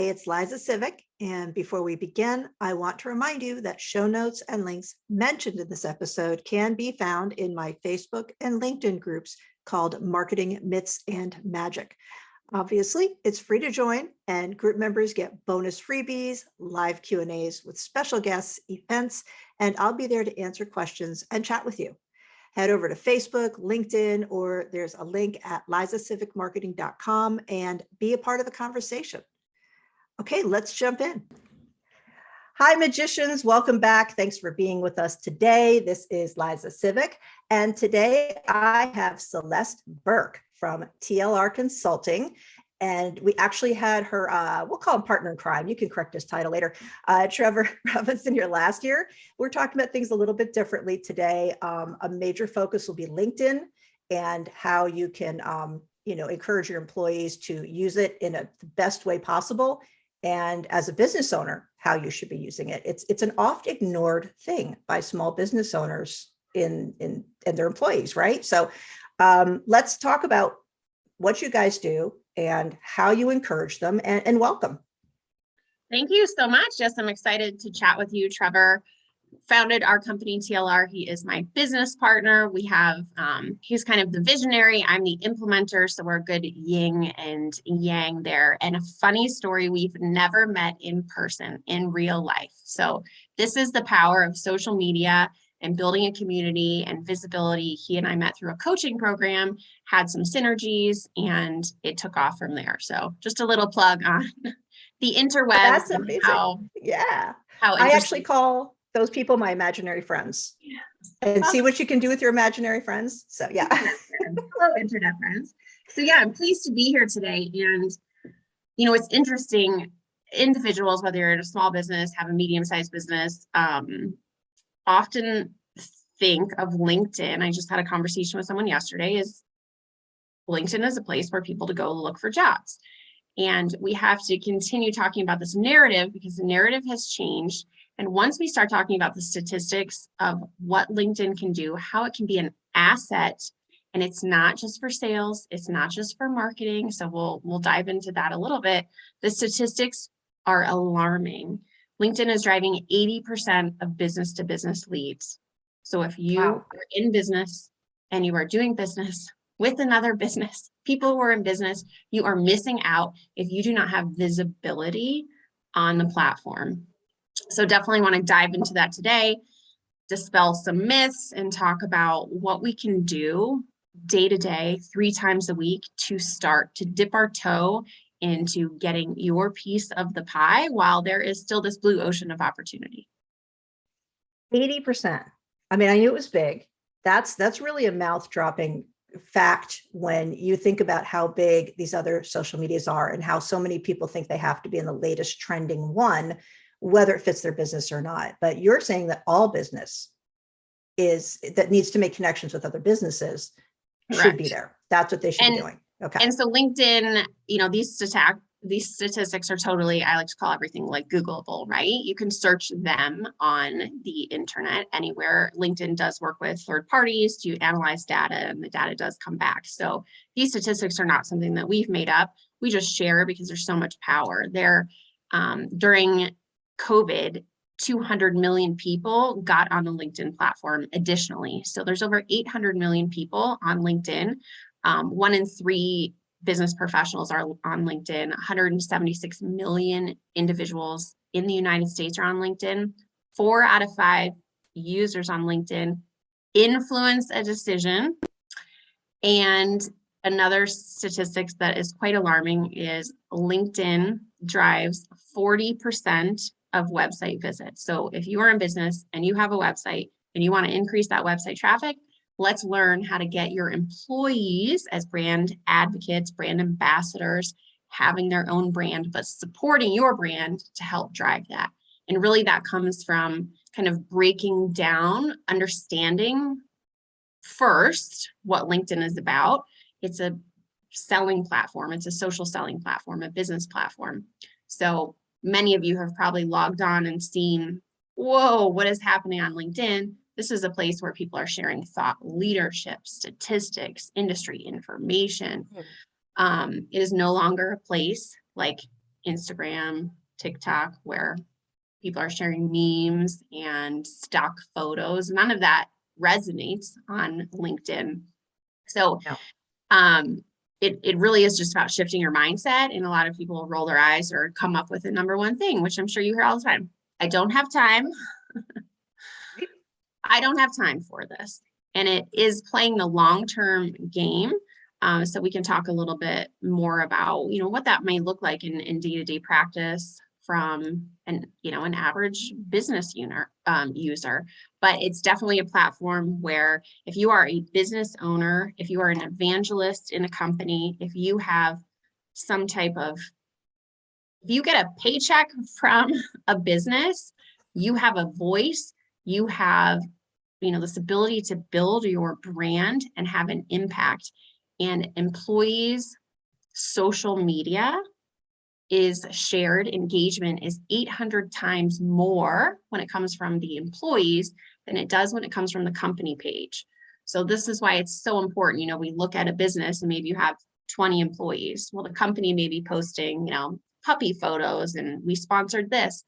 it's Liza Civic, and before we begin, I want to remind you that show notes and links mentioned in this episode can be found in my Facebook and LinkedIn groups called Marketing Myths and Magic. Obviously, it's free to join, and group members get bonus freebies, live Q&As with special guests, events, and I'll be there to answer questions and chat with you. Head over to Facebook, LinkedIn, or there's a link at lizacivicmarketing.com and be a part of the conversation. Okay, let's jump in. Hi, magicians. Welcome back. Thanks for being with us today. This is Liza Civic, and today I have Celeste Burke from TLR Consulting. And we actually had her, we'll call him partner in crime. You can correct his title later. Trevor Robinson here last year. We're talking about things a little bit differently today. A major focus will be LinkedIn and how you can, encourage your employees to use it in the best way possible. And as a business owner, how you should be using it. It's an oft ignored thing by small business owners in their employees, right? So let's talk about what you guys do and how you encourage them, and welcome. Thank you so much. Yes, I'm excited to chat with you. Trevor founded our company TLR. He is my business partner. We have, he's kind of the visionary. I'm the implementer. So we're a good yin and yang there. And a funny story, we've never met in person in real life. So this is the power of social media and building a community and visibility. He and I met through a coaching program, had some synergies, and it took off from there. So just a little plug on the interwebs. That's amazing. How I actually call those people my imaginary friends. And see what you can do with your imaginary friends. So yeah. Hello, internet friends. So yeah, I'm pleased to be here today. And it's interesting, individuals, whether you're in a small business, have a medium-sized business, often think of LinkedIn. I just had a conversation with someone yesterday, is LinkedIn is a place for people to go look for jobs. And we have to continue talking about this narrative because the narrative has changed. And once we start talking about the statistics of what LinkedIn can do, how it can be an asset, and it's not just for sales, it's not just for marketing. So we'll dive into that a little bit. The statistics are alarming. LinkedIn is driving 80% of business to business leads. So if you are in business and you are doing business with another business, people who are in business, you are missing out if you do not have visibility on the platform. So definitely want to dive into that today, dispel some myths, and talk about what we can do day to day, 3 times a week to start to dip our toe into getting your piece of the pie while there is still this blue ocean of opportunity. 80%. I mean, I knew it was big. That's really a mouth-dropping fact when you think about how big these other social medias are and how so many people think they have to be in the latest trending one, whether it fits their business or not. But you're saying that all business that needs to make connections with other businesses should be there. That's what they should be doing. Okay. And so LinkedIn, these statistics are totally, I like to call everything like Googleable, right? You can search them on the internet anywhere. LinkedIn does work with third parties to analyze data, and the data does come back. So these statistics are not something that we've made up. We just share because there's so much power there. During COVID, 200 million people got on the LinkedIn platform additionally. So there's over 800 million people on LinkedIn. 1 in 3 business professionals are on LinkedIn. 176 million individuals in the United States are on LinkedIn. 4 out of 5 users on LinkedIn influence a decision. And another statistics that is quite alarming is LinkedIn drives 40% of website visits. So if you are in business and you have a website and you want to increase that website traffic, let's learn how to get your employees as brand advocates, brand ambassadors, having their own brand, but supporting your brand to help drive that. And really that comes from kind of breaking down, understanding first what LinkedIn is about. It's a selling platform. It's a social selling platform, a business platform. So many of you have probably logged on and seen, whoa, what is happening on LinkedIn? This is a place where people are sharing thought leadership, statistics, industry information. It is no longer a place like Instagram, TikTok, where people are sharing memes and stock photos. None of that resonates on LinkedIn. So No. it really is just about shifting your mindset. And a lot of people roll their eyes or come up with a number one thing, which I'm sure you hear all the time. I don't have time. I don't have time for this. And it is playing the long-term game. So we can talk a little bit more about, what that may look like in day-to-day practice from an average business user. But it's definitely a platform where if you are a business owner, if you are an evangelist in a company, if you have some type of, if you get a paycheck from a business, you have a voice, you have this ability to build your brand and have an impact. And employees' social media is shared engagement is 800 times more when it comes from the employees than it does when it comes from the company page. So this is why it's so important. We look at a business and maybe you have 20 employees. Well, the company may be posting, puppy photos and we sponsored this.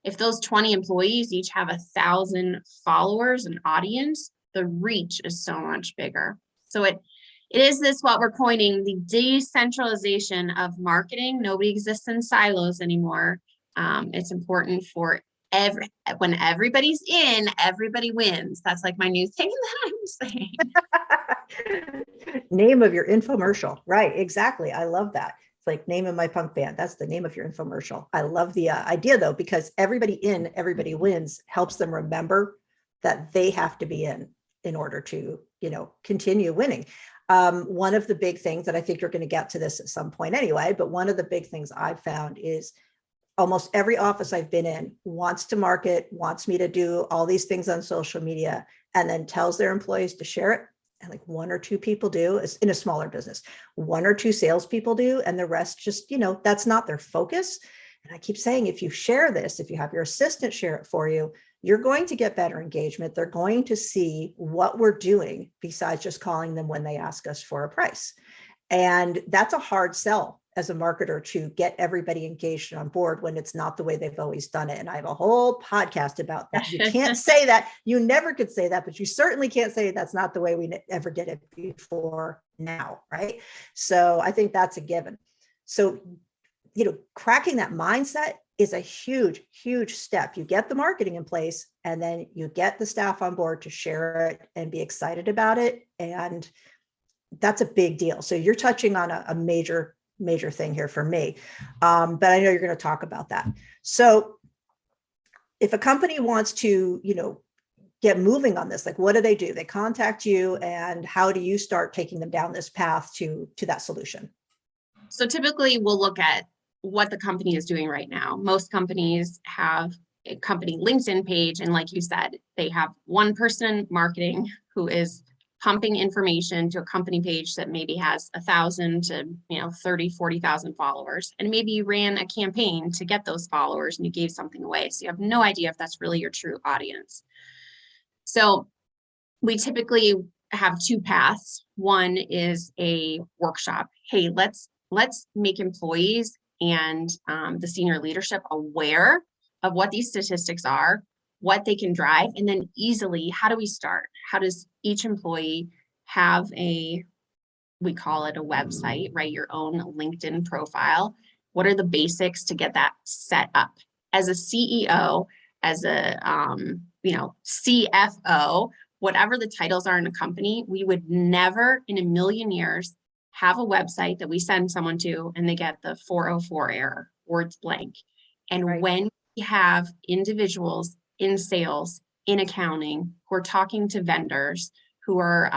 If those 20 employees each have 1,000 followers and audience, the reach is so much bigger. So it is this what we're coining the decentralization of marketing. Nobody exists in silos anymore. It's important for when everybody's in, everybody wins. That's like my new thing that I'm saying. Name of your infomercial. Right. Exactly. I love that. Like name of my punk band. That's the name of your infomercial. I love the idea though, because everybody in, everybody wins helps them remember that they have to be in order to, continue winning. One of the big things that I think you're going to get to this at some point anyway, but one of the big things I've found is almost every office I've been in wants to market, wants me to do all these things on social media, and then tells their employees to share it. And like one or two people do. It's in a smaller business, one or two salespeople do, and the rest just, that's not their focus. And I keep saying, if you share this, if you have your assistant share it for you, you're going to get better engagement. They're going to see what we're doing besides just calling them when they ask us for a price. And that's a hard sell as a marketer to get everybody engaged and on board when it's not the way they've always done it. And I have a whole podcast about that. You can't say that. You never could say that, but you certainly can't say that's not the way we ever did it before now, right? So I think that's a given. So, cracking that mindset is a huge, huge step. You get the marketing in place and then you get the staff on board to share it and be excited about it. And that's a big deal. So you're touching on a major thing here for me. But I know you're going to talk about that. So if a company wants to, get moving on this, like what do? They contact you, and how do you start taking them down this path to that solution? So typically we'll look at what the company is doing right now. Most companies have a company LinkedIn page. And like you said, they have one person marketing who is pumping information to a company page that maybe has 1,000 to 30, 40,000 followers. And maybe you ran a campaign to get those followers and you gave something away. So you have no idea if that's really your true audience. So we typically have two paths. One is a workshop. Hey, let's make employees and the senior leadership aware of what these statistics are, what they can drive, and then easily, how do we start? How does each employee have we call it a website, right? Your own LinkedIn profile. What are the basics to get that set up? As a CEO, as a, CFO, whatever the titles are in a company, we would never in a million years have a website that we send someone to and they get the 404 error or it's blank. And right. When we have individuals in sales, in accounting, who are talking to vendors, who are,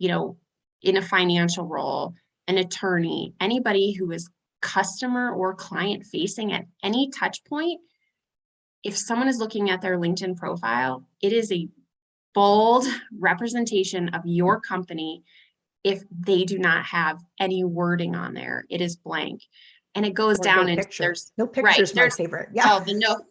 in a financial role, an attorney, anybody who is customer or client facing at any touch point, if someone is looking at their LinkedIn profile, it is a bold representation of your company. If they do not have any wording on there, it is blank. And it goes down and there's no pictures, right, my favorite. Yeah.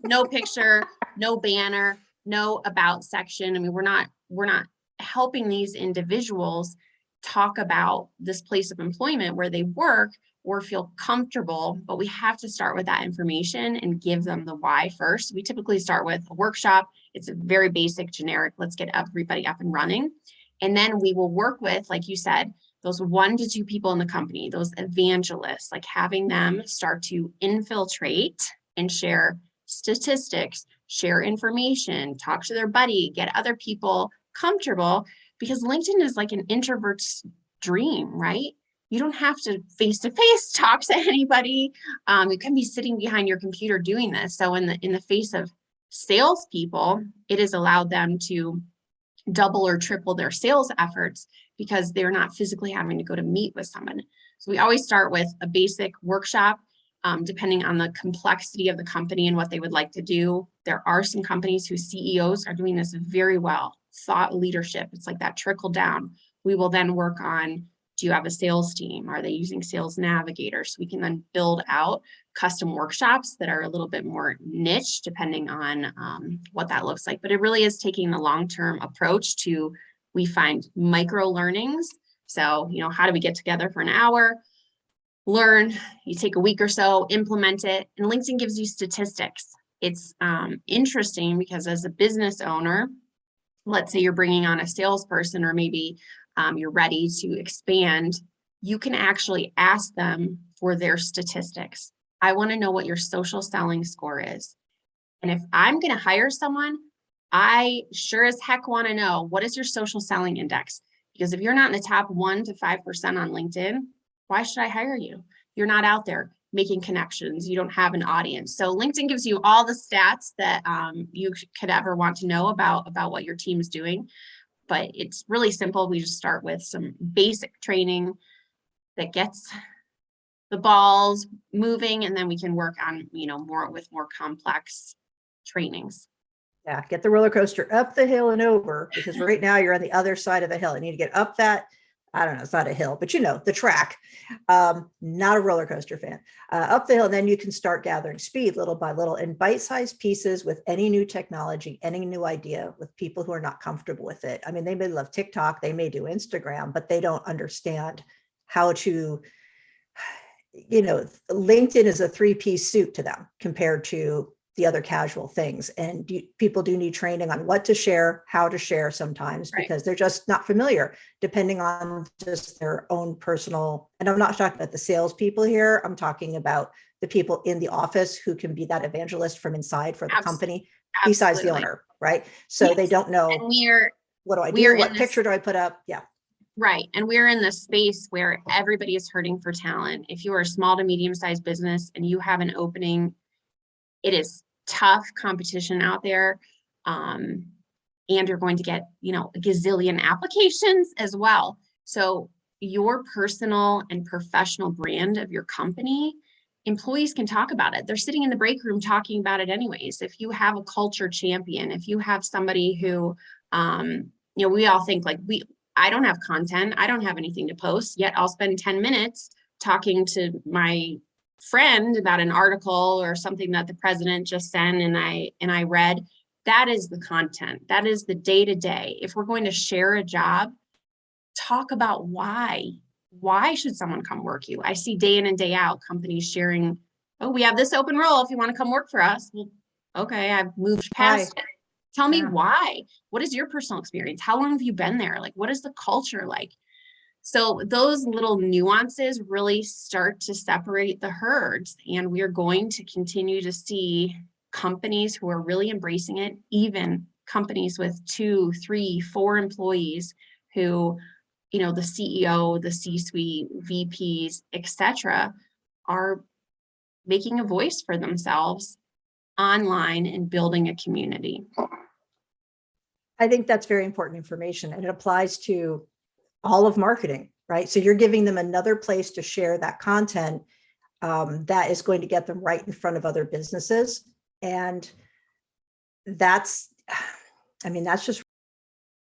No picture, no banner, no about section. I mean, we're not helping these individuals talk about this place of employment where they work, or feel comfortable, but we have to start with that information and give them the why first. We typically start with a workshop. It's a very basic, generic, let's get everybody up and running. And then we will work with, like you said, those 1 to 2 people in the company, those evangelists, like having them start to infiltrate and share statistics, share information, talk to their buddy, get other people comfortable, because LinkedIn is like an introvert's dream, right? You don't have to face-to-face talk to anybody. You can be sitting behind your computer doing this. So in the face of salespeople, it has allowed them to double or triple their sales efforts because they're not physically having to go to meet with someone. So we always start with a basic workshop, depending on the complexity of the company and what they would like to do. There are some companies whose CEOs are doing this very well. Thought leadership, it's like that trickle down. We will then work on, do you have a sales team? Are they using Sales Navigator? So we can then build out custom workshops that are a little bit more niche, depending on what that looks like. But it really is taking the long-term approach to, we find micro learnings. So, how do we get together for an hour, learn, you take a week or so, implement it, and LinkedIn gives you statistics. It's interesting because as a business owner, let's say you're bringing on a salesperson, or maybe you're ready to expand, you can actually ask them for their statistics. I want to know what your social selling score is. And if I'm going to hire someone, I sure as heck want to know, what is your social selling index? Because if you're not in the top 1 to 5% on LinkedIn, why should I hire you? You're not out there making connections. You don't have an audience. So LinkedIn gives you all the stats that you could ever want to know about what your team is doing. But it's really simple. We just start with some basic training that gets the balls moving, and then we can work on, more complex trainings. Yeah, get the roller coaster up the hill and over, because right now you're on the other side of the hill. You need to get up that, I don't know, it's not a hill, but the track. Not a roller coaster fan. Up the hill, and then you can start gathering speed little by little in bite-sized pieces with any new technology, any new idea, with people who are not comfortable with it. I mean, they may love TikTok, they may do Instagram, but they don't understand how to, LinkedIn is a 3-piece suit to them compared to the other casual things. And people do need training on what to share, how to share sometimes, Right. because they're just not familiar, depending on just their own personal. And I'm not talking about the salespeople here. I'm talking about the people in the office who can be that evangelist from inside for the company, besides the owner, right? So yes. They don't know, and what do I do? What picture do I put up? Yeah. Right. And we're in this space where everybody is hurting for talent. If you are a small to medium-sized business and you have an opening, it is tough competition out there. And you're going to get, a gazillion applications as well. So your personal and professional brand of your company, employees can talk about it. They're sitting in the break room talking about it anyways. If you have a culture champion, if you have somebody who, we all think like, I don't have content, I don't have anything to post, yet I'll spend 10 minutes talking to my friend about an article or something that the president just sent and I read. That is the content. That is the day-to-day. If we're going to share a job, talk about why. Why should someone come work you? I see day in and day out companies sharing, oh, we have this open role if you want to come work for us. Well, okay, I've moved past it. Tell me why. What is your personal experience? How long have you been there? Like, what is the culture like? So those little nuances really start to separate the herds, and we're going to continue to see companies who are really embracing it, even companies with 2, 3, 4 employees who, the CEO, the C-suite, VPs, etc., are making a voice for themselves online and building a community. I think that's very important information, and it applies to all of marketing, right? So you're giving them another place to share that content that is going to get them right in front of other businesses. And that's just